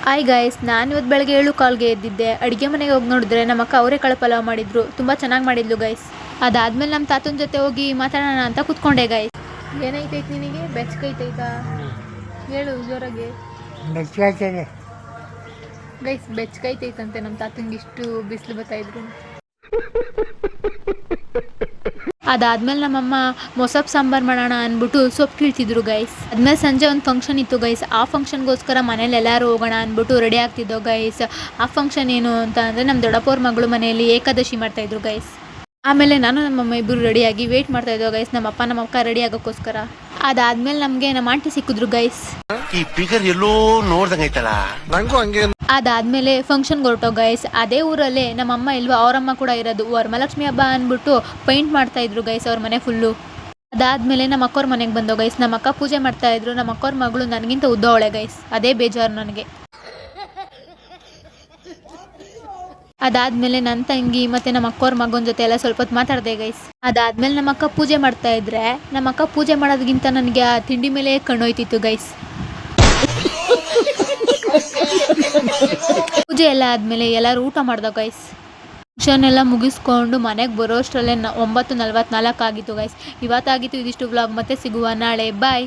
Hi guys, ನಾನು ಇವತ್ತು ಬೆಳಗ್ಗೆ 7 ಕಾಲ್ಗೆ ಎದ್ದಿದ್ದೆ. ಅಡುಗೆ ಮನೆಗೆ ಹೋಗಿ ನೋಡಿದ್ರೆ ನಮ್ಮ ಅಕ್ಕ ಅವರೆಕಾಳು ಪಲಾವ್ ಮಾಡಿದ್ರು. ತುಂಬ ಚೆನ್ನಾಗಿ ಮಾಡಿದ್ಲು ಗೈಸ್. ಅದಾದ್ಮೇಲೆ ನಮ್ಮ ತಾತನ ಜೊತೆ ಹೋಗಿ ಮಾತಾಡೋಣ ಅಂತ ಕೂತ್ಕೊಂಡೆ ಗೈಸ್. ಏನೈತೈತೆ ನಿನಗೆ? ಬೆಚ್ಚಗೈತೈತಾ? ಹೇಳು ಜೋರಾಗೆ. ಬೆಚ್ಚಗಾಯ್ತದೆ ಗೈಸ್, ಬೆಚ್ಚಗೈತೈತಂತೆ ನಮ್ಮ ತಾತಂಗೆ ಇಷ್ಟು ಬಿಸಿಲು ಬರ್ತಾಯಿದ್ರು. ಅದಾದ್ಮೇಲೆ ನಮ್ಮಮ್ಮ ಮೊಸಪ್ ಸಾಂಬಾರು ಮಾಡೋಣ ಅಂದ್ಬಿಟ್ಟು ಸೊಪ್ಪು ಕೀಳ್ತಿದ್ರು ಗೈಸ್. ಆದ್ಮೇಲೆ ಸಂಜೆ ಒಂದು ಫಂಕ್ಷನ್ ಇತ್ತು ಗೈಸ್. ಆ ಫಂಕ್ಷನ್ಗೋಸ್ಕರ ಮನೇಲಿ ಎಲ್ಲರೂ ಹೋಗೋಣ ಅಂದ್ಬಿಟ್ಟು ರೆಡಿ ಆಗ್ತಿದ್ದೋ ಗೈಸ್. ಆ ಫಂಕ್ಷನ್ ಏನು ಅಂತ ಅಂದರೆ ನಮ್ಮ ದೊಡ್ಡಪ್ಪವ್ರ ಮಗಳು ಮನೆಯಲ್ಲಿ ಏಕಾದಶಿ ಮಾಡ್ತಾಯಿದ್ರು ಗೈಸ್. ಆಮೇಲೆ ನಾನು ನಮ್ಮಮ್ಮ ಇಬ್ಬರು ರೆಡಿಯಾಗಿ ವೆಯ್ಟ್ ಮಾಡ್ತಾಯಿದ್ದೋ ಗೈಸ್, ನಮ್ಮಪ್ಪ ನಮ್ಮ ಅಕ್ಕ ರೆಡಿ ಆಗೋಕ್ಕೋಸ್ಕರ. ಅದಾದ್ಮೇಲೆ ನಮಗೆ ನಮ್ಮ ಆಂಟಿ ಸಿಕ್ಕಿದ್ರು ಗೈಸ್. ಈ ಫಿಗರ್ ಎಲ್ಲೋ ನೋಡ್ದಂಗೈತಲ್ಲ, ನಂಗೂ ಹಂಗೆ. ಅದಾದ್ಮೇಲೆ ಫಂಕ್ಷನ್ಗೆ ಹೊರಟೋ ಗೈಸ್. ಅದೇ ಊರಲ್ಲೇ ನಮ್ಮಮ್ಮ ಇಲ್ವಾ ಅವರಮ್ಮ ಕೂಡ ಇರೋದು. ವರಮಹಾಲಕ್ಷ್ಮಿ ಹಬ್ಬ ಅಂದ್ಬಿಟ್ಟು ಪೈಂಟ್ ಮಾಡ್ತಾ ಇದ್ರು ಗೈಸ್ ಅವ್ರ ಮನೆ ಫುಲ್ಲು. ಅದಾದ್ಮೇಲೆ ನಮ್ಮ ಅಕ್ಕವ್ರ ಮನೆಗೆ ಬಂದೋ ಗೈಸ್. ನಮ್ಮ ಅಕ್ಕ ಪೂಜೆ ಮಾಡ್ತಾ ಇದ್ರು. ನಮ್ಮ ಅಕ್ಕವ್ರ ಮಗಳು ನನಗಿಂತ ಉದ್ದವಳೆ ಗೈಸ್. ಅದೇ ಬೇಜಾರು ನನಗೆ. ಅದಾದ್ಮೇಲೆ ನನ್ನ ತಂಗಿ ಮತ್ತೆ ನಮ್ಮ ಅಕ್ಕವ್ರ ಮಗನ ಜೊತೆ ಎಲ್ಲ ಸ್ವಲ್ಪ ಹೊತ್ತು ಮಾತಾಡಿದೆ ಗೈಸ್. ಅದಾದ್ಮೇಲೆ ನಮ್ಮ ಅಕ್ಕ ಪೂಜೆ ಮಾಡ್ತಾ ಇದ್ರೆ ನಮ್ಮ ಅಕ್ಕ ಪೂಜೆ ಮಾಡೋದಕ್ಕಿಂತ ನನಗೆ ಆ ತಿಂಡಿ ಮೇಲೆ ಕಣ್ಣೋಯ್ತಿತ್ತು ಗೈಸ್. ಪೂಜೆ ಎಲ್ಲ ಆದಮೇಲೆ ಎಲ್ಲರೂ ಊಟ ಮಾಡ್ದೋ ಗೈಸ್. ಫಂಕ್ಷನ್ ಎಲ್ಲ ಮುಗಿಸ್ಕೊಂಡು ಮನೆಗೆ ಬರೋ ಅಷ್ಟರಲ್ಲೇ 9:44 ಆಗಿತ್ತು ಗೈಸ್. ಇವತ್ತಾಗಿತ್ತು ಇದಿಷ್ಟು ವ್ಲಾಗ್. ಮತ್ತೆ ಸಿಗುವ ನಾಳೆ. ಬಾಯ್.